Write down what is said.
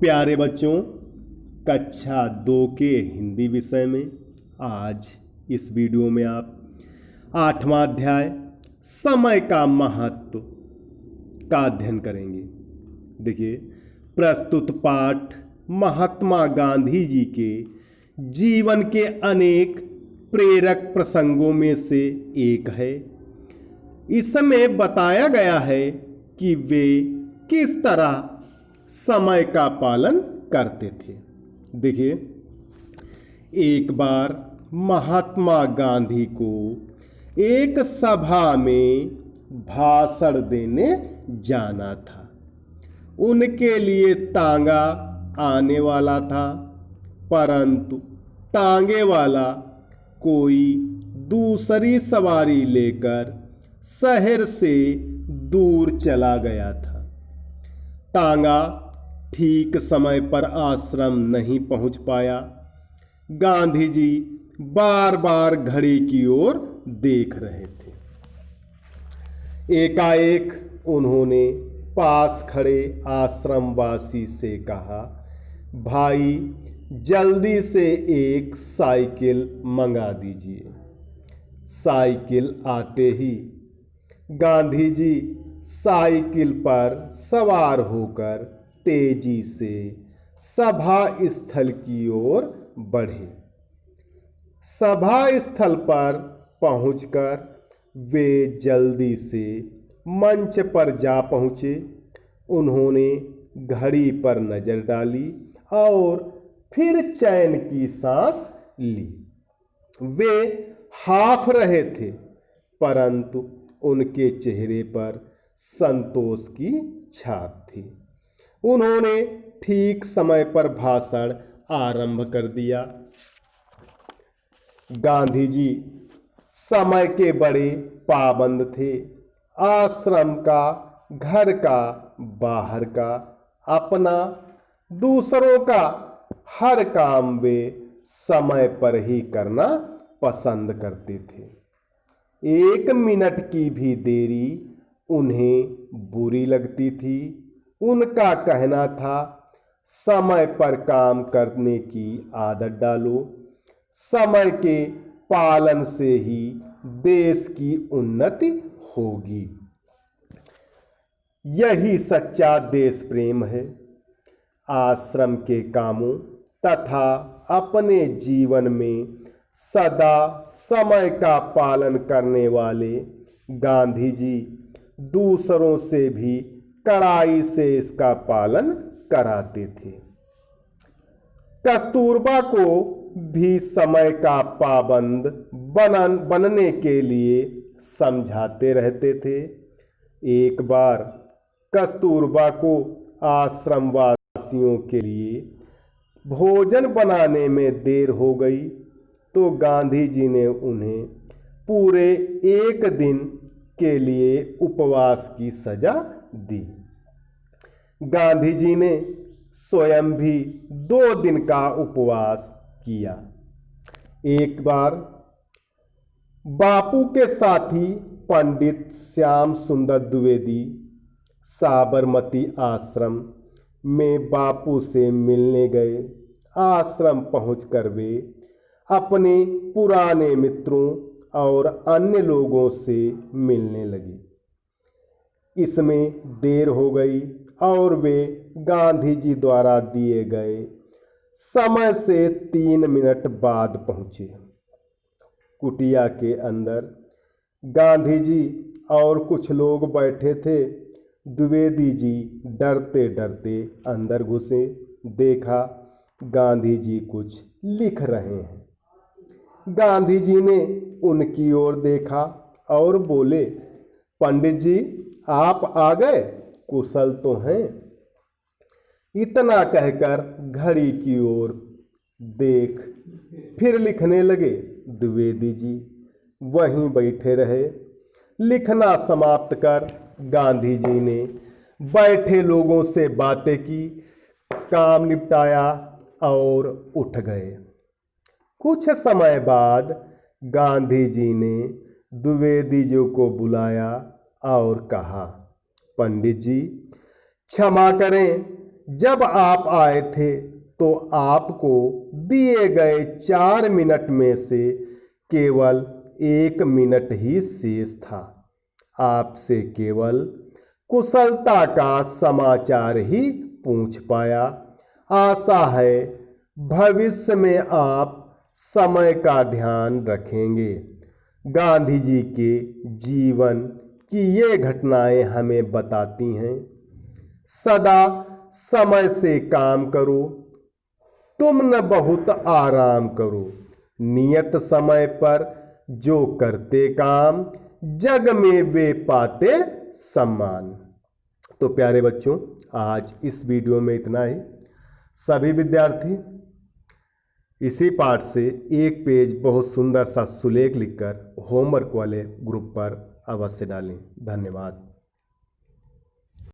प्यारे बच्चों, कक्षा 2 के हिंदी विषय में आज इस वीडियो में आप 8वां अध्याय समय का महत्व का अध्ययन करेंगे। देखिए, प्रस्तुत पाठ महात्मा गांधी जी के जीवन के अनेक प्रेरक प्रसंगों में से एक है। इसमें बताया गया है कि वे किस तरह समय का पालन करते थे। देखिए, एक बार महात्मा गांधी को एक सभा में भाषण देने जाना था। उनके लिए तांगा आने वाला था, परंतु तांगे वाला कोई दूसरी सवारी लेकर शहर से दूर चला गया था। तांगा ठीक समय पर आश्रम नहीं पहुंच पाया। गांधी जी बार बार घड़ी की ओर देख रहे थे। एकाएक उन्होंने पास खड़े आश्रमवासी से कहा, भाई जल्दी से एक साइकिल मंगा दीजिए। साइकिल आते ही गांधी जी साइकिल पर सवार होकर तेजी से सभा स्थल की ओर बढ़े। सभा स्थल पर पहुंचकर वे जल्दी से मंच पर जा पहुंचे। उन्होंने घड़ी पर नजर डाली और फिर चैन की सांस ली। वे हाफ रहे थे, परंतु उनके चेहरे पर संतोष की छाप थी। उन्होंने ठीक समय पर भाषण आरंभ कर दिया। गांधी जी समय के बड़े पाबंद थे। आश्रम का, घर का, बाहर का, अपना, दूसरों का हर काम वे समय पर ही करना पसंद करते थे। 1 मिनट की भी देरी उन्हें बुरी लगती थी। उनका कहना था, समय पर काम करने की आदत डालो। समय के पालन से ही देश की उन्नति होगी। यही सच्चा देश प्रेम है। आश्रम के कामों तथा अपने जीवन में सदा समय का पालन करने वाले गांधी जी दूसरों से भी कड़ाई से इसका पालन कराते थे। कस्तूरबा को भी समय का पाबंद बनने के लिए समझाते रहते थे। एक बार कस्तूरबा को आश्रम वासियों के लिए भोजन बनाने में देर हो गई तो गांधी जी ने उन्हें पूरे 1 दिन के लिए उपवास की सजा दी। गांधी जी ने स्वयं भी 2 दिन का उपवास किया। एक बार बापू के साथी पंडित श्याम सुंदर द्विवेदी साबरमती आश्रम में बापू से मिलने गए। आश्रम पहुंचकर वे अपने पुराने मित्रों और अन्य लोगों से मिलने लगे। इसमें देर हो गई और वे गांधी जी द्वारा दिए गए समय से 3 मिनट बाद पहुंचे। कुटिया के अंदर गांधी जी और कुछ लोग बैठे थे। द्विवेदी जी डरते डरते अंदर घुसे। देखा गांधी जी कुछ लिख रहे हैं। गांधी जी ने उनकी ओर देखा और बोले, पंडित जी आप आ गए, कुशल तो हैं? इतना कहकर घड़ी की ओर देख फिर लिखने लगे। द्विवेदी जी वहीं बैठे रहे। लिखना समाप्त कर गांधी जी ने बैठे लोगों से बातें की, काम निपटाया और उठ गए। कुछ समय बाद गांधी जी ने द्विवेदी जी को बुलाया और कहा, पंडित जी क्षमा करें, जब आप आए थे तो आपको दिए गए 4 मिनट में से केवल 1 मिनट ही शेष था। आपसे केवल कुशलता का समाचार ही पूछ पाया। आशा है भविष्य में आप समय का ध्यान रखेंगे। गांधी जी के जीवन की ये घटनाएं हमें बताती हैं, सदा समय से काम करो, तुम न बहुत आराम करो। नियत समय पर जो करते काम, जग में वे पाते सम्मान। तो प्यारे बच्चों, आज इस वीडियो में इतना ही। सभी विद्यार्थी इसी पाठ से एक पेज बहुत सुंदर सा सुलेख लिखकर होमवर्क वाले ग्रुप पर अवश्य डालें। धन्यवाद।